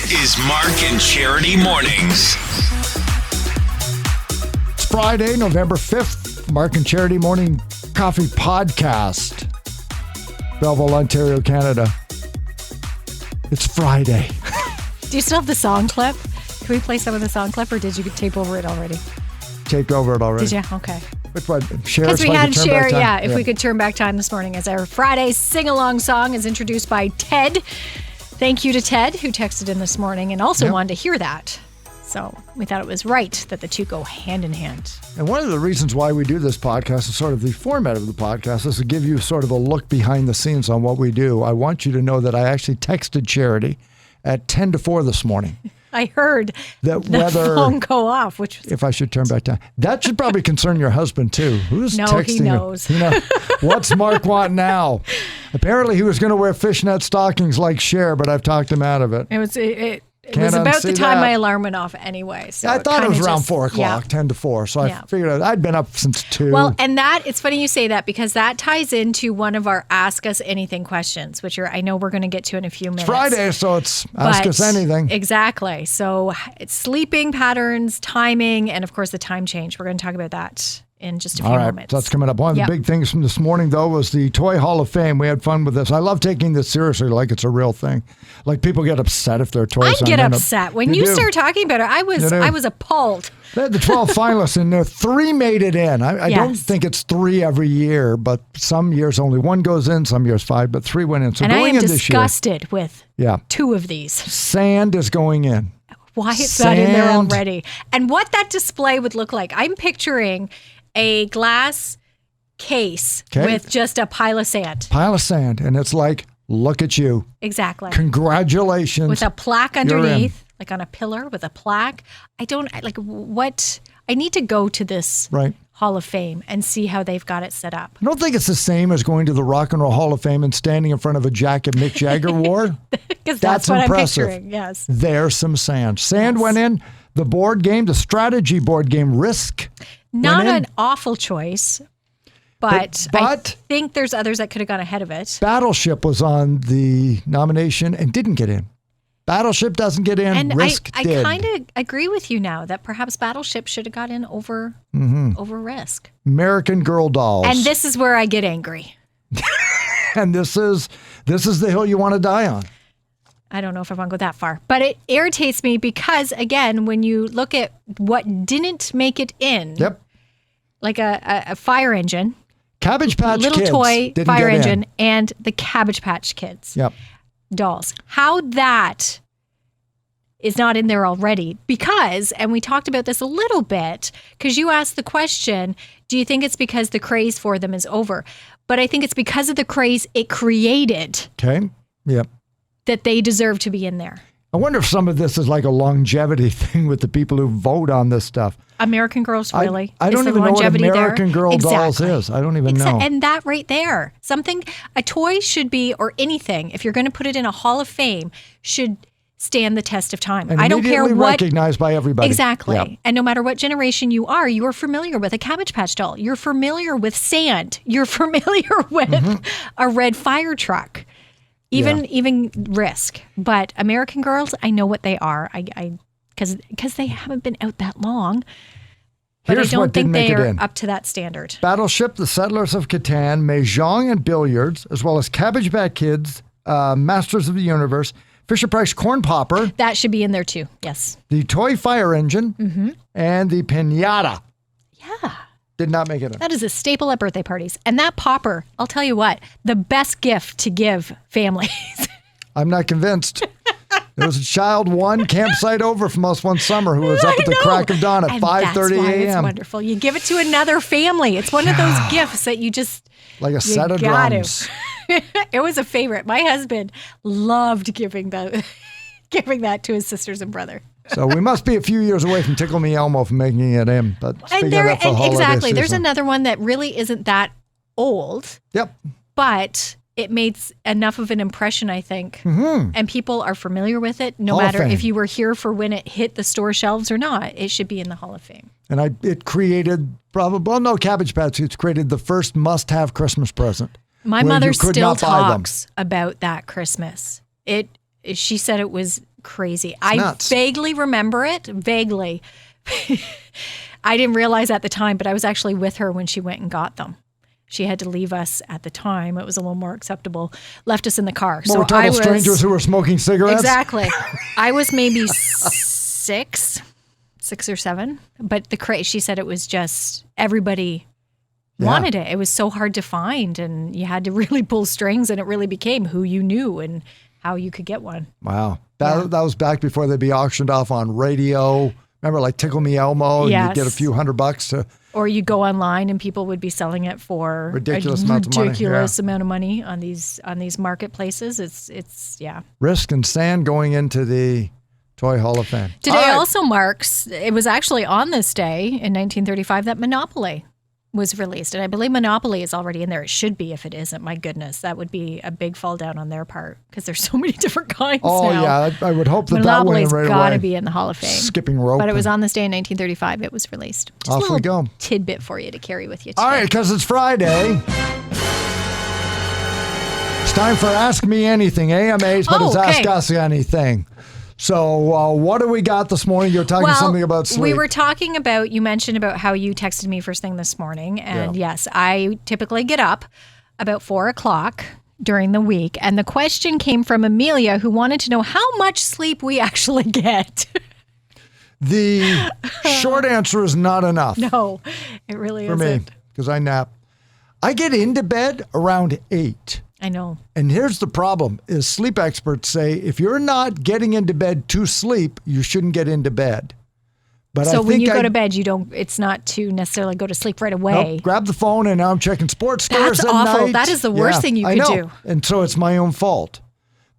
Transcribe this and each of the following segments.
is Mark and Charity Mornings. It's Friday, November 5th, Mark and Charity Morning Coffee Podcast. Belleville, Ontario, Canada. It's Friday. Do you still have the song clip? Can we play some of the song clip, or did you tape over it already? Taped over it already. Did you? Okay. Which one? Share Because we had Cher, if yeah. we could turn back time this morning, as our Friday sing-along song is introduced by Ted. Thank you to Ted, who texted in this morning and also wanted to hear that. So we thought it was right that the two go hand in hand. And one of the reasons why we do this podcast is sort of the format of the podcast is to give you sort of a look behind the scenes on what we do. I want you to know that I actually texted Charity at 10 to 4 this morning. I heard that the phone go off, which was... If I should turn back time. That should probably concern your husband, too. Who's texting he knows. You know, what's Mark want now? Apparently, he was going to wear fishnet stockings like Cher, but I've talked him out of it. It was about the time my alarm went off anyway. So I thought it was around 4 o'clock, 10 to 4. So I figured I'd been up since 2. Well, and it's funny you say that, because that ties into one of our Ask Us Anything questions, which I know we're going to get to in a few minutes. It's Friday, so it's Ask Us Anything. Exactly. So it's sleeping patterns, timing, and of course the time change. We're going to talk about that in just a few moments. So that's coming up. One of the big things from this morning, though, was the Toy Hall of Fame. We had fun with this. I love taking this seriously, like it's a real thing. Like, people get upset if their toys. I get upset when you start talking about it. I was appalled. They had the 12 finalists in there. 3 made it in. I don't think it's 3 every year, but some years only 1 goes in, some years 5, but 3 went in. So and going I am in disgusted with 2 of these. Sand is going in. Why is that in there already? And what that display would look like. I'm picturing a glass case with just a pile of sand. Pile of sand. And it's like, look at you. Exactly. Congratulations. With a plaque underneath, like on a pillar with a plaque. I need to go to this Hall of Fame and see how they've got it set up. I don't think it's the same as going to the Rock and Roll Hall of Fame and standing in front of a jacket Mick Jagger wore. Because that's what impressive. I'm picturing, yes. There's some sand. Sand went in. The board game, the strategy board game, Risk. Not an awful choice, but I think there's others that could have gone ahead of it. Battleship was on the nomination and didn't get in. Battleship doesn't get in. And Risk did. I kind of agree with you now that perhaps Battleship should have got in over Risk. American Girl dolls. And this is where I get angry. And this is the hill you want to die on. I don't know if I want to go that far, but it irritates me because, again, when you look at what didn't make it in, like a fire engine, Cabbage Patch little Kids toy didn't fire get engine, in. and the Cabbage Patch Kids dolls. How that is not in there already? Because, and we talked about this a little bit, because you asked the question, do you think it's because the craze for them is over? But I think it's because of the craze it created. Okay. Yep. That they deserve to be in there. I wonder if some of this is like a longevity thing with the people who vote on this stuff. American Girls, really? I don't even know what American Girl dolls is. I don't even know. And that right there, a toy should be, or anything, if you're going to put it in a Hall of Fame, should stand the test of time. And I don't care what. Recognized by everybody. Exactly. Yep. And no matter what generation you are familiar with a Cabbage Patch doll. You're familiar with sand. You're familiar with a red fire truck. Even Risk. But American Girls, I know what they are. Because they haven't been out that long. But I don't think they are up to that standard. Battleship, The Settlers of Catan, Mahjong and Billiards, as well as Cabbage Patch Kids, Masters of the Universe, Fisher-Price Corn Popper. That should be in there too, yes. The Toy Fire Engine, and the Pinata. Yeah. Did not make it in. That is a staple at birthday parties. And that popper, I'll tell you what, the best gift to give families. I'm not convinced. There was a child one campsite over from us one summer who was up at the crack of dawn at 5:30 a.m. It's wonderful. You give it to another family. It's one of those gifts that you just... Like a set of drums. It was a favorite. My husband loved giving that to his sisters and brother. So we must be a few years away from Tickle Me Elmo from making it in. But exactly, there's another one that really isn't that old. Yep. But it made enough of an impression, I think. And people are familiar with it, no matter if you were here for when it hit the store shelves or not. It should be in the Hall of Fame. And it created Cabbage Patch. It's created the first must-have Christmas present. My mother still talks about that Christmas. she said it was crazy. Nuts. Vaguely remember it. Vaguely. I didn't realize at the time, but I was actually with her when she went and got them. She had to leave us at the time. It was a little more acceptable. Left us in the car. Well, we're total strangers who were smoking cigarettes. Exactly. I was maybe six or seven. But she said it was just everybody wanted it. It was so hard to find, and you had to really pull strings, and it really became who you knew and how you could get one. Wow. That was back before they'd be auctioned off on radio. Remember, like Tickle Me Elmo, and you'd get a few $100 to... Or you go online and people would be selling it for ridiculous amount of money on these marketplaces. It's Risk and sand going into the Toy Hall of Fame. Today also marks, it was actually on this day in 1935 that Monopoly was released. And I believe Monopoly is already in there. It should be if it isn't. My goodness, that would be a big fall down on their part because there's so many different kinds now. Oh, yeah. I would hope that Monopoly's that went right got to away. be in the Hall of Fame. Skipping rope. But it was on this day in 1935. It was released. Just off a we go. tidbit for you to carry with you today. All right, because it's Friday. It's time for Ask Me Anything. AMAs, but it's Ask Us Anything. So what do we got this morning? You're talking something about sleep. We were talking about, you mentioned about how you texted me first thing this morning. And yes, I typically get up about 4 o'clock during the week. And the question came from Amelia, who wanted to know how much sleep we actually get. The short answer is not enough. No, it really isn't. For me, because I nap. I get into bed around 8. I know. And here's the problem, is sleep experts say if you're not getting into bed to sleep, you shouldn't get into bed. But so when you go to bed, it's not to necessarily go to sleep right away. Nope, grab the phone and now I'm checking sports scores That's at awful. night. That is the worst thing you could do. And so it's my own fault.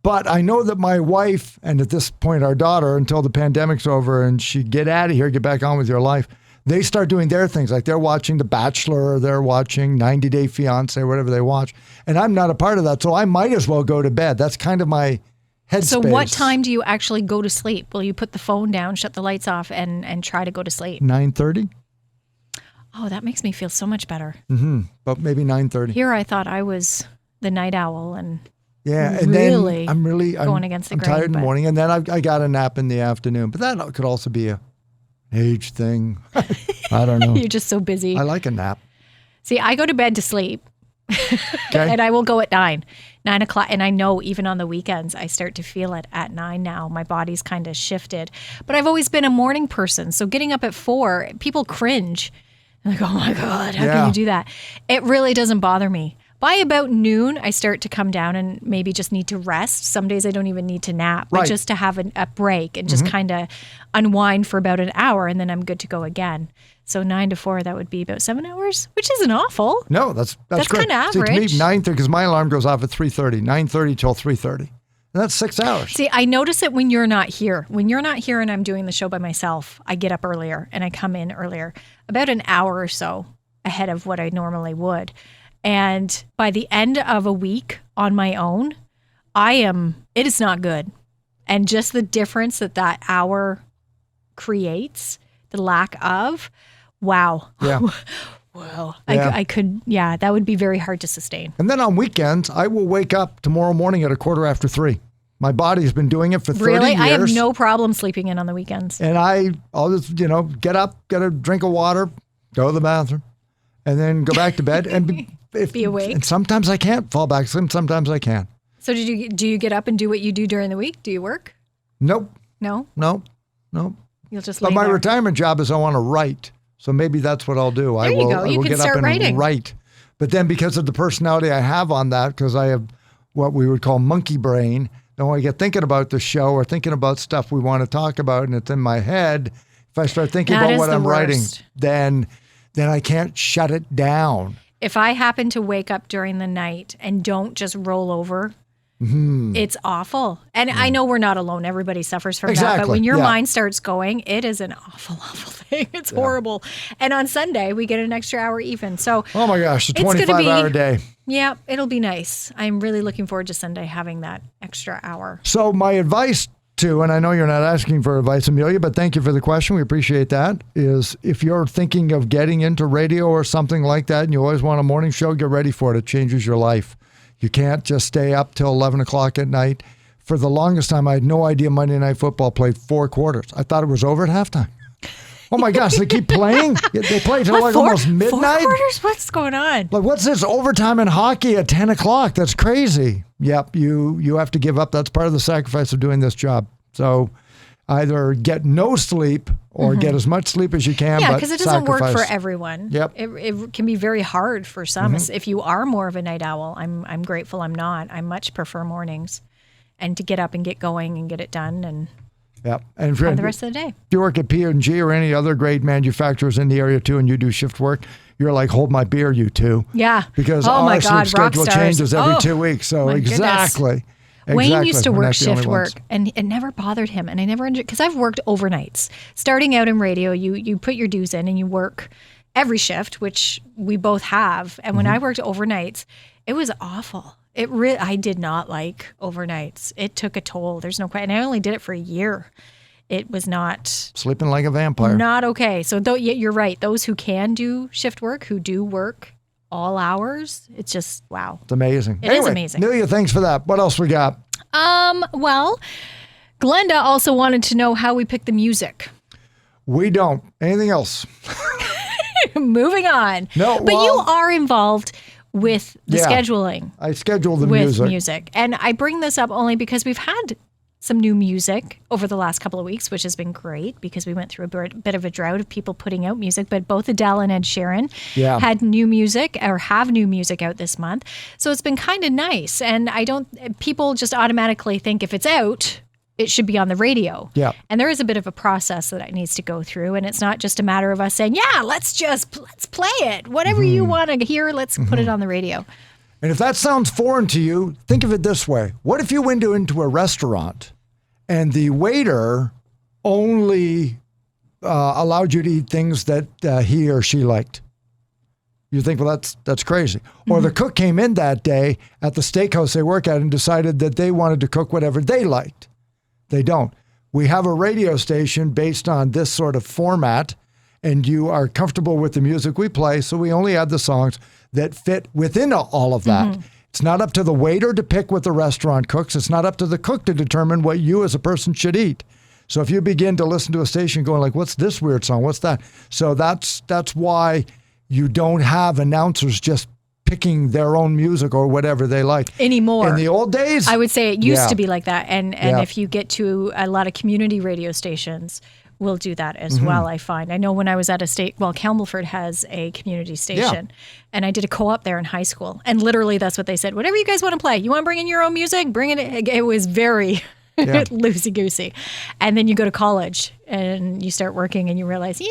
But I know that my wife, and at this point our daughter, until the pandemic's over and she get out of here, get back on with your life, they start doing their things. Like they're watching The Bachelor, or they're watching 90 Day Fiance, whatever they watch. And I'm not a part of that, so I might as well go to bed. That's kind of my headspace. So what time do you actually go to sleep? Will you put the phone down, shut the lights off, and try to go to sleep? 9:30. Oh, that makes me feel so much better. Mm-hmm. But maybe 9:30. Here I thought I was the night owl and and really then I'm going against the I'm grain. tired in the morning, and then I got a nap in the afternoon. But that could also be a age thing. I don't know. You're just so busy. I like a nap. See, I go to bed to sleep. And I will go at 9 o'clock. And I know even on the weekends, I start to feel it at 9 now. My body's kind of shifted. But I've always been a morning person. So getting up at 4, people cringe. They're like, oh my God, how can you do that? It really doesn't bother me. By about noon, I start to come down and maybe just need to rest. Some days I don't even need to nap, but just to have a break and just kind of unwind for about an hour, and then I'm good to go again. So 9 to 4, that would be about 7 hours, which isn't awful. No, that's great. kind of See, average. to me, 9:30, because my alarm goes off at 3:30, 9:30 till 3:30. And that's 6 hours. See, I notice it when you're not here. When you're not here and I'm doing the show by myself, I get up earlier and I come in earlier, about an hour or so ahead of what I normally would. And by the end of a week on my own, it is not good. And just the difference that hour creates, the lack of, wow. Yeah. Wow. Yeah. I could, that would be very hard to sustain. And then on weekends, I will wake up tomorrow morning at 3:15. My body's been doing it for 30 years. Really? I have no problem sleeping in on the weekends. And I'll just, get up, get a drink of water, go to the bathroom, and then go back to bed and be awake. And sometimes I can't fall back asleep. Sometimes I can. So do you get up and do what you do during the week? Do you work? Nope. No? Nope. You'll just lay But my there. retirement job is I want to write. So maybe that's what I'll do. There you go. I You will can get start up and writing. write. But then because of the personality I have on that, because I have what we would call monkey brain, then when I get thinking about the show or thinking about stuff we want to talk about and it's in my head, if I start thinking about what I'm writing, then I can't shut it down. If I happen to wake up during the night and don't just roll over, it's awful. And I know we're not alone. Everybody suffers from that. But when your mind starts going, it is an awful, awful thing. It's horrible. And on Sunday, we get an extra hour even. So, oh my gosh, a 25-hour day. Yeah, it'll be nice. I'm really looking forward to Sunday having that extra hour. So my advice to, and I know you're not asking for advice, Amelia, but thank you for the question. We appreciate that, is if you're thinking of getting into radio or something like that and you always want a morning show, get ready for it. It changes your life. You can't just stay up till 11 o'clock at night. for the longest time, I had no idea Monday Night Football played 4 quarters. I thought it was over at halftime. Oh my gosh, they keep playing? They play till like almost midnight? 4 quarters? What's going on? Like, what's this overtime in hockey at 10 o'clock? That's crazy. Yep, you have to give up. That's part of the sacrifice of doing this job. So either get no sleep or get as much sleep as you can. Yeah, but because it doesn't sacrifice. work for everyone. Yep. It can be very hard for some. If you are more of a night owl, I'm grateful I'm not. I much prefer mornings and to get up and get going and get it done and Yep. And have the rest of the day. If you work at P&G or any other great manufacturers in the area too, and you do shift work, you're like, hold my beer, you two. Yeah. Because my our God, sleep rock schedule stars. changes every 2 weeks. So exactly. Wayne used to We're work not the only shift ones. work, and it never bothered him. And I never enjoyed, because I've worked overnights. Starting out in radio, you put your dues in and you work every shift, which we both have. And when I worked overnights, it was awful. I did not like overnights. It took a toll. There's no question. And I only did it for a year. It was not Sleeping like a vampire. not okay. So you're right. Those who can do shift work, who do work all hours, it's just wow. It's amazing. It is amazing. Amelia, thanks for that. What else we got? Well, Glenda also wanted to know how we pick the music. We don't. Anything else? Moving on. No, but well- you are involved with the Yeah. scheduling I schedule the with music. music. And I bring this up only because we've had some new music over the last couple of weeks, which has been great because we went through a bit of a drought of people putting out music. But both Adele and Ed Sheeran Yeah. had new music or have new music out this month. So it's been kind of nice. And people just automatically think if it's out, it should be on the radio. Yeah. And there is a bit of a process that needs to go through. And it's not just a matter of us saying, yeah, let's play it. Whatever you want to hear, let's put it on the radio. And if that sounds foreign to you, think of it this way. What if you went into a restaurant and the waiter only allowed you to eat things that he or she liked? You think, well, that's crazy. Or the cook came in that day at the steakhouse they work at and decided that they wanted to cook whatever they liked. They don't. We have a radio station based on this sort of format, and you are comfortable with the music we play, so we only add the songs that fit within all of that. It's not up to the waiter to pick what the restaurant cooks. It's not up to the cook to determine what you as a person should eat. So if you begin to listen to a station going like, what's this weird song? What's that? So that's why you don't have announcers just picking their own music or whatever they like. Anymore. In the old days, I would say it used Yeah. to be like that. And Yeah. if you get to a lot of community radio stations, will do that as well, I find. I know when I was at Campbellford has a community station, and I did a co-op there in high school. And literally that's what they said. Whatever you guys want to play. You want to bring in your own music? Bring it in. It was very loosey-goosey. And then you go to college and you start working and you realize,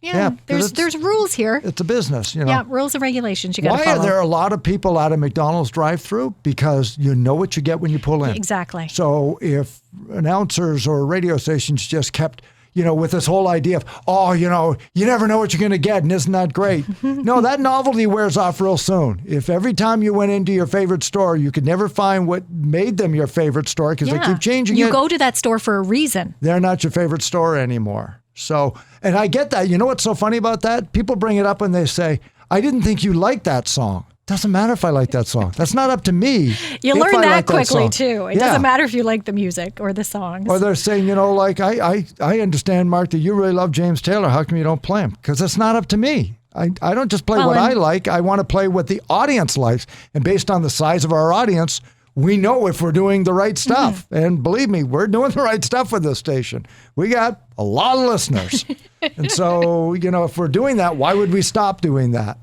there's rules here. it's a business, you know. Yeah, rules and regulations you got to Why follow. are there a lot of people at a McDonald's drive-through? Because you know what you get when you pull in. Exactly. So if announcers or radio stations just kept, with this whole idea of, you never know what you're going to get, and isn't that great? No, that novelty wears off real soon. If every time you went into your favorite store, you could never find what made them your favorite store because they keep changing it. You go to that store for a reason. They're not your favorite store anymore. So, and I get that. You know what's so funny about that? People bring it up and they say, I didn't think you liked that song. Doesn't matter if I like that song. That's not up to me. You if learn I that like quickly song. too. It Yeah. doesn't matter if you like the music or the songs. Or they're saying, I understand, Mark, that you really love James Taylor. How come you don't play him? Because it's not up to me. I don't just play what I like. I want to play what the audience likes. And based on the size of our audience, we know if we're doing the right stuff. And believe me, we're doing the right stuff with this station. We got a lot of listeners. And so, if we're doing that, why would we stop doing that?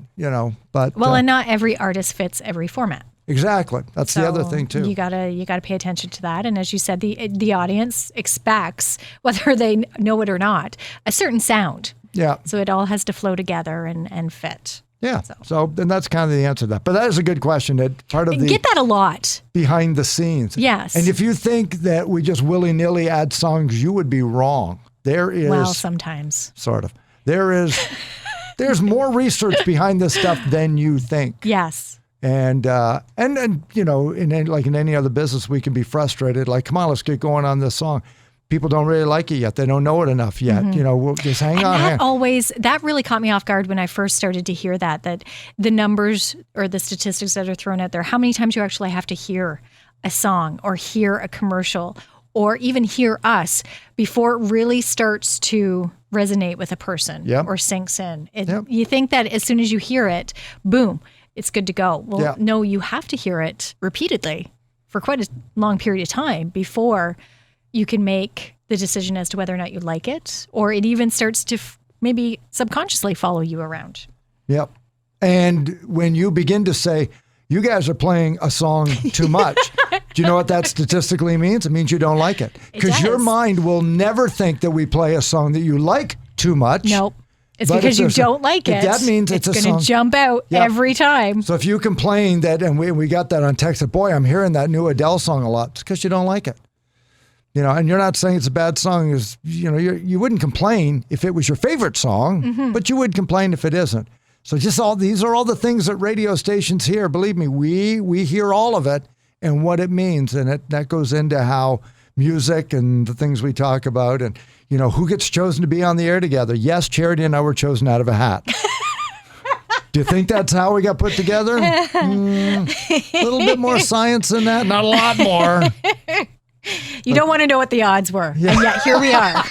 But and not every artist fits every format. exactly. That's the other So thing too. You gotta pay attention to that. And as you said, the audience expects, whether they know it or not, a certain sound. Yeah. So it all has to flow together and fit. Yeah. So then that's kind of the answer to that. But that is a good question. That part of the Get that a lot. behind the scenes. Yes. And if you think that we just willy-nilly add songs, you would be wrong. There is Well, sometimes. sort of. There's more research behind this stuff than you think. Yes. And in any other business, we can be frustrated. Like, come on, let's get going on this song. People don't really like it yet. They don't know it enough yet. We'll just hang on. That really caught me off guard when I first started to hear that the numbers or the statistics that are thrown out there, how many times you actually have to hear a song or hear a commercial or even hear us before it really starts to resonate with a person or sinks in. You think that as soon as you hear it, boom, it's good to go. Well, no, you have to hear it repeatedly for quite a long period of time before you can make the decision as to whether or not you like it, or it even starts to maybe subconsciously follow you around. Yep. And when you begin to say, you guys are playing a song too much, do you know what that statistically means? It means you don't like it. Because your mind will never think that we play a song that you like too much. Nope. It's because you don't like it. That means it's a song. It's going to jump out every time. So if you complain that, and we got that on text, that, boy, I'm hearing that new Adele song a lot, it's because you don't like it. And you're not saying it's a bad song. You wouldn't complain if it was your favorite song, but you would complain if it isn't. So these are all the things that radio stations hear. Believe me, we hear all of it and what it means. And that goes into how music and the things we talk about and, who gets chosen to be on the air together. Yes, Charity and I were chosen out of a hat. Do you think that's how we got put together? A little bit more science than that. Not a lot more. You don't want to know what the odds were. Yeah. And yet here we are.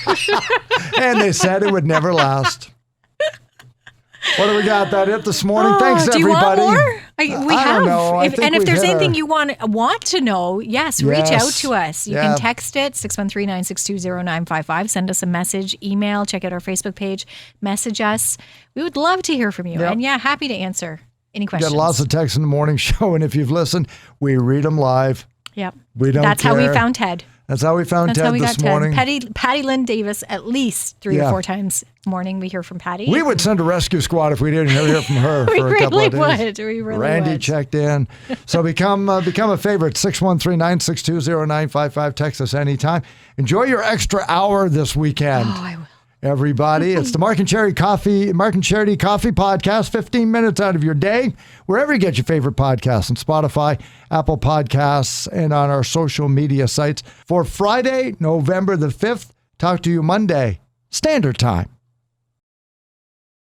And they said it would never last. What do we got? That it this morning? Thanks, everybody. Do you want more? We have. If there's anything you want to know, reach out to us. You can text it, 613-962-0955. Send us a message, email, check out our Facebook page, message us. We would love to hear from you. Yep. And happy to answer any questions. We get lots of texts in the morning show, and if you've listened, we read them live. Yep. We don't That's care. how we found Ted. That's how we found Ted this morning. Patty Lynn Davis, at least 3 or 4 times a morning we hear from Patty. We would send a rescue squad if we didn't hear from her for a couple of days. We really Randy would. checked in. So become a favorite, 613-962-0955. Text us anytime. Enjoy your extra hour this weekend. Oh, I will. Everybody, it's the Mark and Charity Coffee Podcast, 15 minutes out of your day, wherever you get your favorite podcasts, on Spotify, Apple Podcasts, and on our social media sites. For Friday, November the 5th, talk to you Monday, Standard Time.